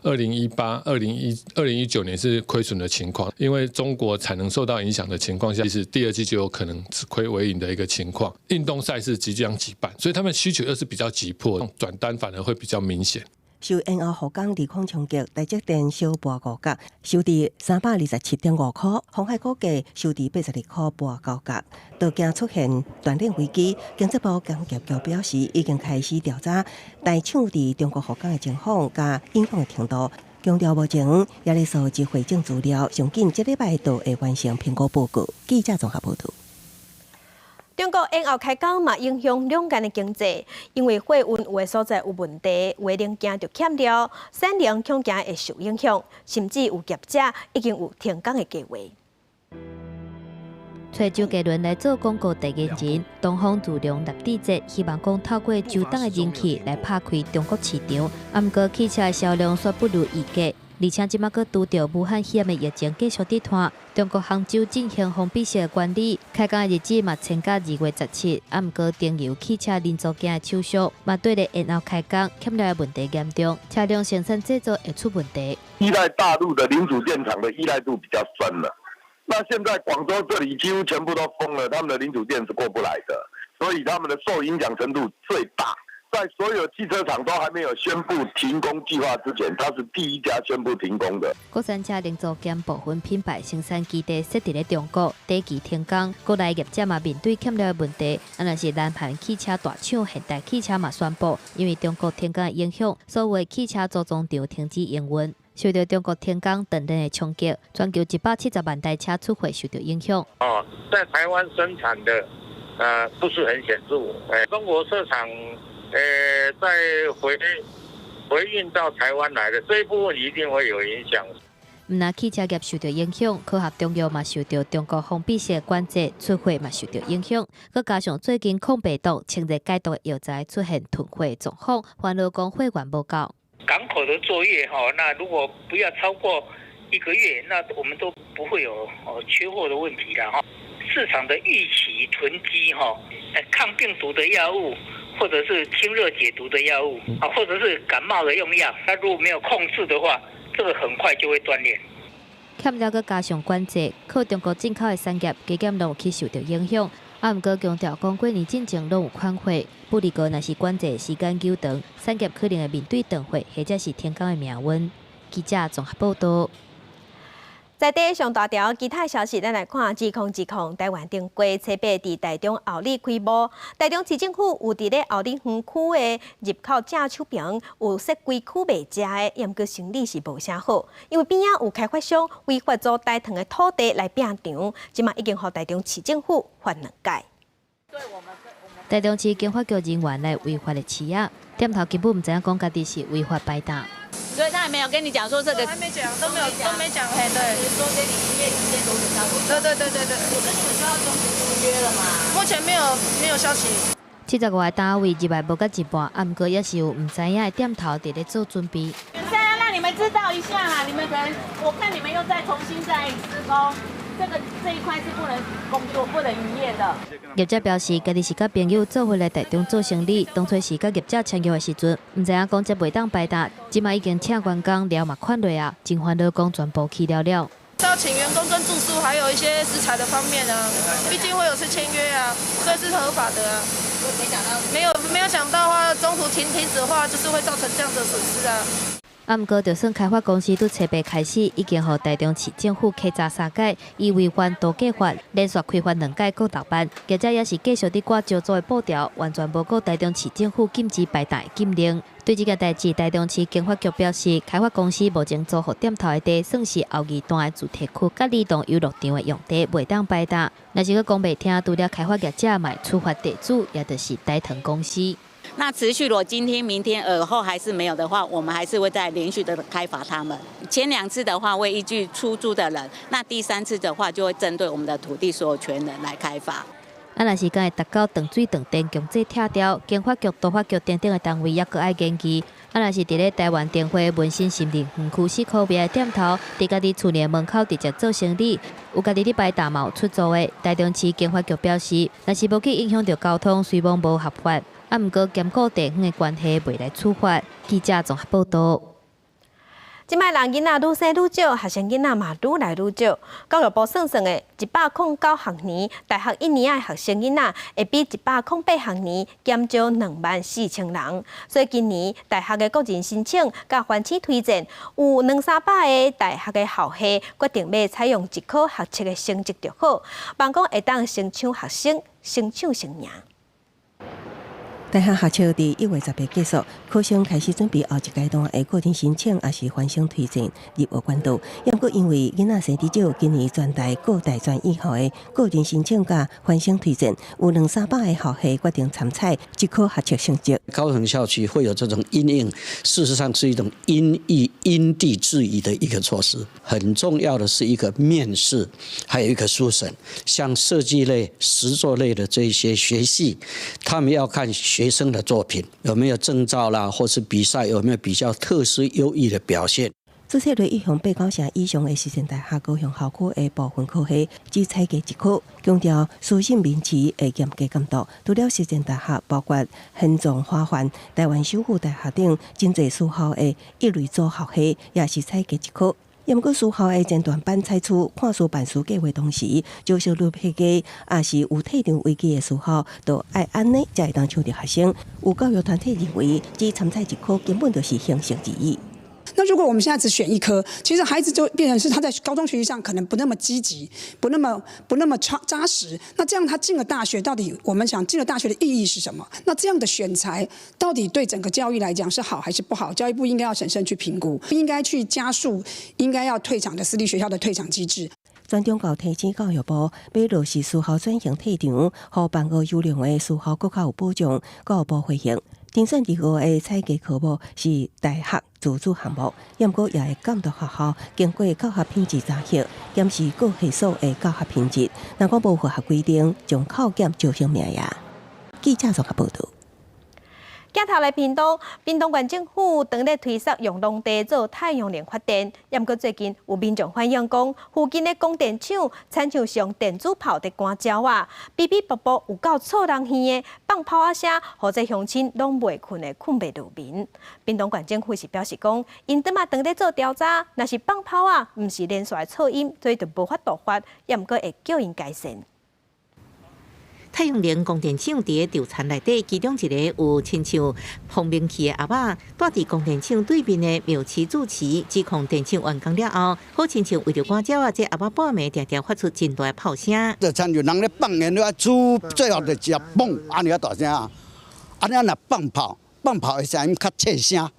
2018、2019年是亏损的情况，因为中国产能受到影响的情况下，其实第二季就有可能只亏为盈的一个情况。运动赛事即将举办，所以他们需求又是比较急迫，转单反而会比较明显。受延后河港利空冲击，台积电小盘股价收伫327.5块，鸿海股价收伫82块半高价。道惊出现断链危机，经济部工业局表示已经开始调查大厂伫中国河港的情况甲影响的程度。强调目前也咧收集会证资料，上紧这礼拜就会完成评估报告。记者综合报道。中国延后开工嘛，影响两岸的经济，因为货运有的所在有问题，有的零件就欠料，产量恐惊会受影响，甚至有业者已经有停工的计划。找周杰伦来做广告代言人，东方自量立地节，希望讲透过周董的人气来拍开中国市场。不过汽车销量却不如预计，而且即马佫拄着武汉肺炎的疫情继续伫拖。中国杭州进行封闭式管理，开工的日子嘛迁到2月17。不过订油汽车零组件的厂商嘛对咧延后开工欠料的问题严重，车辆生产制造会出问题。依赖大陆的零组件厂的依赖度比较深了。那现在广州这里几乎全部都封了，他们的零组件是过不来的，所以他们的受影响程度最大。在所有汽车厂都还没有宣布停工计划之前，它是第一家宣布停工的。国产车零组件部分品牌生产基地设伫咧中国，第一期停工，国内业者嘛面对欠料的问题。若是南韩汽车大厂现代汽车嘛宣布，因为中国停工的影响，所有汽车组装厂停止营运。受到中国停工等等的冲击，全球170万台车出货受到影响。在台湾生产的不是很显著，中国市场再回运到台湾来的这一部分一定会有影响。唔但汽车业受到影响，科学中药嘛受到中国封闭式管制，出货嘛受到影响。佮加上最近抗病毒、清热解毒的药材出现囤货状况，烦恼讲货源不够。港口的作业那如果不要超过1个月，那我们都不会有缺货的问题了市场的预期囤积抗病毒的药物，或者是清热解毒的药物或者是感冒的用药，那如果没有控制的话，这个很快就会断裂。欠料佮加上管制，靠中国进口的产业加减拢有去受到影响。不过强调讲过年进前拢有款货，不离过若是管制时间久长，产业可能会面对断货或者是停工的命运。记者综合报道。在地上大条其他消息，咱来看指控。台湾顶过车牌伫台中后里开幕，台中市政府有伫咧后里园区的入口正手边有设规区卖食的，也毋过生意是无啥好，因为边仔有开发商违法做台糖的土地来拼场，即马已经互台中市政府罚2届。台中市经发局人员来违法的吃啊，店头根本唔知影讲家己是违法摆档。所以他也没有跟你讲说这个，还没讲，都没讲，嘿，对。说给你营业时间多久到多久？对。我跟你们说要终止租约了嘛？目前没有消息。 70个单位入来无到一半，不过也是有唔知影的店头伫咧做准备。现在要让你们知道一下啦，你们可能我看你们又再重新再施工，这一块是不能工作、不能营业的。业者表示，家己是甲朋友做回来台中做生意，当初是甲业者签约的时阵，唔知影讲这袂当摆搭，即马已经请员工了嘛款落啊，真烦恼讲全部去了。要请员工跟住宿，还有一些食材的方面啊，毕竟会有是签约啊，所以是合法的啊。没有想到的话，中途停止的话，就是会造成这样的损失啊。不过，就算开发公司拄初八开始，已经和台中市政府稽查3届，以违反多计法，连续开发2届各落班，业者也是继续伫挂招租的布条，完全无顾台中市政府禁止摆档的禁令。对这个代志，台中市经发局表示，开发公司目前租予店头的地，算是后二段的主题区甲儿童游乐场的用地，袂当摆档。若是佮讲袂听，除了开发业者买处罚地主，也就是台糖公司。 那持续，如果今天、明天、尔后还是没有的话，我们还是会再连续的开罚他们。前2次的话会依据出租的人，那第3次的话就会针对我们的土地所有权人来开罚。若是敢会达到断水断电强制拆掉，经发局、都发局等等的单位也搁爱研究。若是伫咧台湾电话文心心灵园区4块边的店头，伫家己厝内门口直接做生意，有家己伫摆大毛出租的。台中市经发局表示，若是无去影响到交通，虽无合法。 不过，兼顾地方的关系，未来处罚。记者综合报道。即摆人囡仔愈生愈少，学生囡仔嘛愈来愈少。教育部算算的，109学年大学1年的学生囡仔会比108学年减少24000人。所以今年大学的个人申请甲环期推荐，有200-300个大学的校系决定要采用一科学测的成绩就好，望讲会当先抢学生，先抢生赢。大学学测伫1月10日结束，考生开始准备后一阶段的个人申请，也是翻新推荐入学关注。也不过因为囡仔生得少，今年全台各大专以后的个人申请甲翻新推荐，有200-300个校系决定参采即科学测成绩。高等校区会有这种因应，事实上是一种因地制宜的一个措施。很重要的是一个面试，还有一个书审。像设计类、实作类的这些学系，他们要看学生的作品有没有证照啦，或是比赛有没有比较特殊优异的表现。注册类意向89成以上的实践大学高雄校区的部分科系，只采集一科，强调书信名词的严格监督。除了实践大学，包括现状花环、台湾首府大学等真侪私校的一类组校系，也是采集一科。也毋过，私校的前段班采取看书办书计划同时，招收率偏低，也是有退场危机的私校，都爱安尼才会当抢到学生。有教育团体认为，只参赛一科根本就是形式之一。那如果我们现在只选一科，其实孩子就变成是他在高中学习上可能不那么积极，不那么扎实。那这样他进了大学，到底我们想进了大学的意义是什么？那这样的选材到底对整个教育来讲是好还是不好？教育部应该要审慎去评估，应该去加速应该要退场的私立学校的退场机制。专中教提醒教育部，要落实私校转型退场，互办学优良的私校更较有保障。教育部回应，评选第5个采集科目是大学自主项目，也毋过也会监督学校经过教学品质查核，检视各系所的教学品质。若讲无符合规定，将考检招生名额。记者综合报道。镜头来屏东县政府当咧推设用农地做太阳能发电，也毋过最近有民众反映讲，附近的供电厂产像上电子炮在赶鸟啊，哔哔啵啵有够噪人耳的放炮啊声，或者乡亲拢袂困的困袂入眠。屏东县政府是表示讲，因当咧做调查，若是放炮啊，毋是连续的噪音，所以就无法度发，也毋过会叫因改善。太阳能供电厂伫调查内底，其中一个有亲像碰面器的阿爸，住伫供电厂对面的庙祠主持，指控电厂完工了后，好亲像为着赶鸟啊，这阿爸半暝常常发出真大的炮声。就亲像人咧放烟了，煮最后就只嘣，安尼啊大声啊！安尼若放炮的声音较脆声，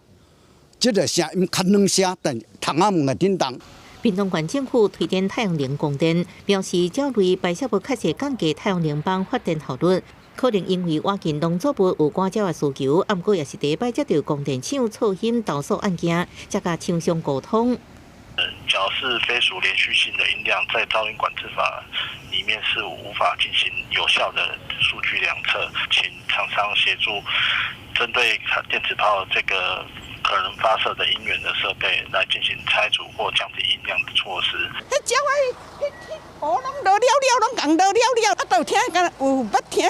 即个声音较软声，但窗仔门会震动。屏东县政府推展太阳能供电，表示照类白色部确实降低太阳能板发电效率，可能因为挖近农作物有赶鸟的需求，不过也是第一摆接到供电厂噪音投诉案件，才甲厂商沟通。矫饰非属连续性的音量，在噪音管制法里面是无法进行有效的数据量测，请厂商协助针对电子炮这个可能发射的音源的设备来进行拆除或降低音量的措施。迄鸟啊，拢落了，拢讲落了，啊，都听敢有捌听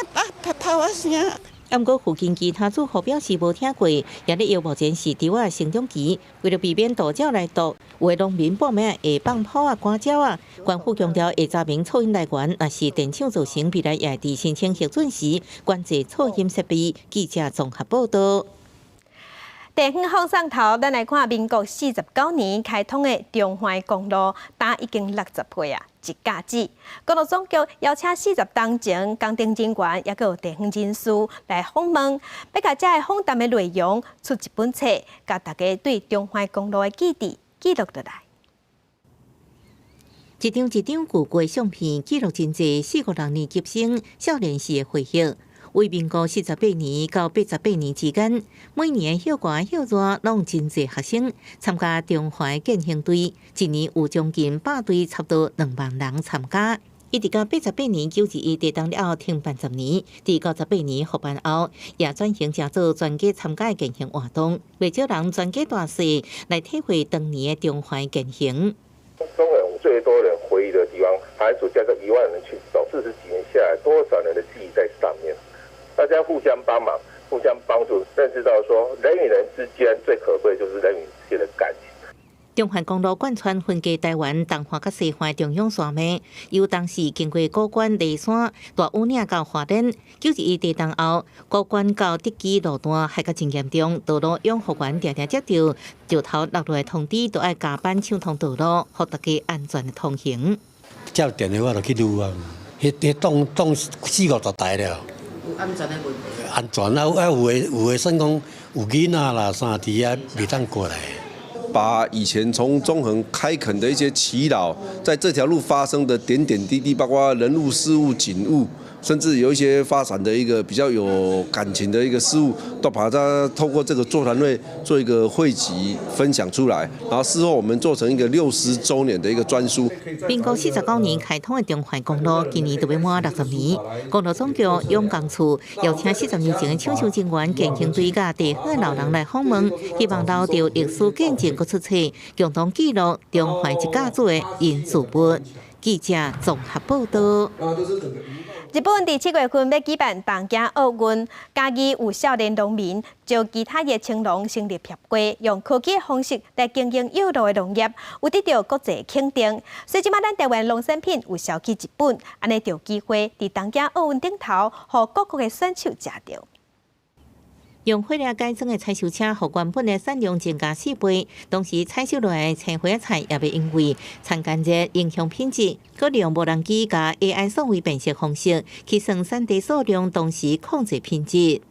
炮啊声。不过附近其他住户表示无听过，也咧要目前是伫我成长期，为了避免盗鸟来盗，有的农民半暝会放炮啊、赶鸟啊。官府强调会查明噪音来源，若是电厂造成，未来也会伫申请核准时关注噪音设备。记者综合报道。地方放送头，咱来看民国49年开通的中环公路，打已经60岁啊，一架子。公路总局邀请40当前工程人员，也有地方人士来访问，要甲这个访谈的内容出一本册，甲大家对中环公路的记忆记录落来。一张一张旧过相片，记录真侪4、5、6年级生少年时的回忆。为民国48年到88年之间，每年校歌校热，拢真侪学生参加中环健行队，一年有将近100队，差不多2万人参加。一直到88年921地震了后停办10年，伫98年复办后，也转型成做全家参加的健行活动，未少人全家大小来体会当年的中环健行。中环最多人回忆的地方，还暑假这1万人去走，40几年下来，多少人的记忆在上面。大家互相帮忙，互相帮助，认识到说人与人之间最可贵就是人与之间的感情。中环公路贯穿分界台湾东环甲西环中央线面，由当时经过高关梨山、大武岭到花莲，91地震后，高关到德基路段还较真严重，道路养护员常常接到石头落落的通知，都要加班抢通道路，让大家安全的通行。接电话我就去撸啊，迄当4-5台了。有安全的问题。安全啊，有的算讲有囡仔啦啥伫遐袂当过来。把以前从中横开垦的一些耆老，在这条路发生的点点滴滴，包括人物、事物、景物，甚至有一些发展的一个比较有感情的一个事物，都把它透过这个座谈会做一个汇集分享出来，然后事后我们做成一个60周年的一个专书。民国49年开通的中环公路，今年就要满60年。公路总局永工处邀请40年前的抢修人员、健行队甲地好老人来访问，希望留着历史见证佮出册，共同记录中环一家族的因事物。记者综合报道。日本伫7月份要举办东京奥运，嘉义有少年农民就其他的青农成立协会，用科技的方式来经营有路的农业，有得到国际肯定。所以即马咱台湾农产品有销去日本，安尼就有机会伫东京奥运顶头，互各国的选手食到。用火力改装的采收车，互原本的产量增加4倍。同时，采收落来的青花菜也袂因为产干热影响品质。佮利用无人机加 AI 数位辨识方式去算产地数量，同时控制品质。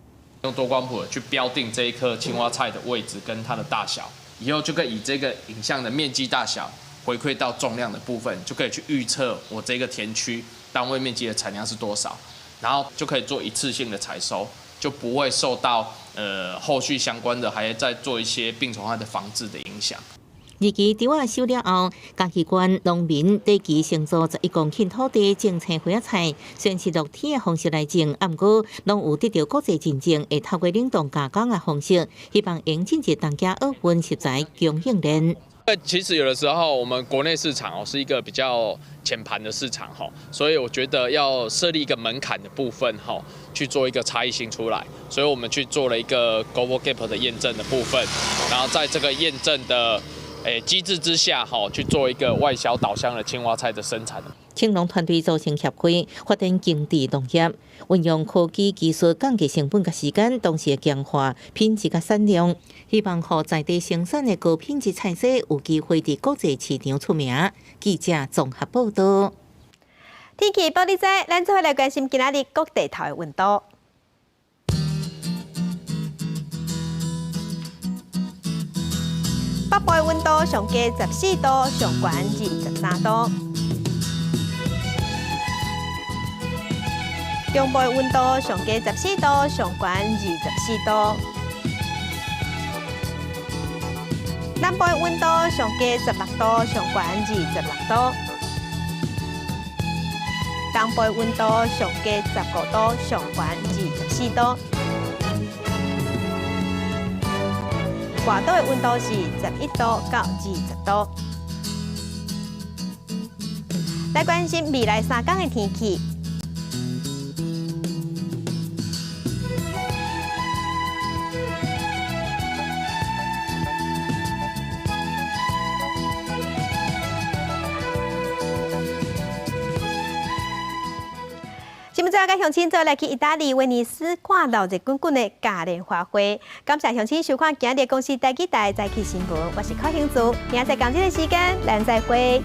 用多光谱去标定这一颗青花菜的位置跟它的大小，以后就可以以这个影像的面积大小回馈到重量的部分，就可以去预测我这个田区单位面积的产量是多少，然后就可以做一次性的采收，就不会受到后续相关的还要再做一些病虫害的防治的影响。二期稻仔收了后，嘉义县农民第期承租11公顷土地种青花菜，虽然是露天的方式来种，不过拢有得到国际认证，会透过冷冻加工的方式，希望引进入东京奥运食材供应链。其实有的时候我们国内市场是一个比较浅盘的市场所以我觉得要设立一个门槛的部分去做一个差异性出来，所以我们去做了一个 Global Gap 的验证的部分，然后在这个验证的机制之下去做一个外销导向的青花菜的生产。青农团队组成协会，发展经济农业，运用科技技术降低成本甲时间，同时强化品质甲产量，希望让在地生产的高品质菜色有机会伫国际市场出名。记者综合报道。天气报你知，咱做伙来关心今仔日各地头的温度。北部的温度上加14度，上悬23度。中部的温度上加14度，上悬24度。南部的温度上加16度，上悬26度。东部的温度上加15度，上悬24度。外岛的温度是11度到20度。来关心未来3天的天气。今朝甲乡亲做来去意大利威尼斯看闹热滚滚的嘉年华会，感谢乡亲收看今日公司台记台早起新闻，我是柯兴祖，明仔载同一个时间咱再会。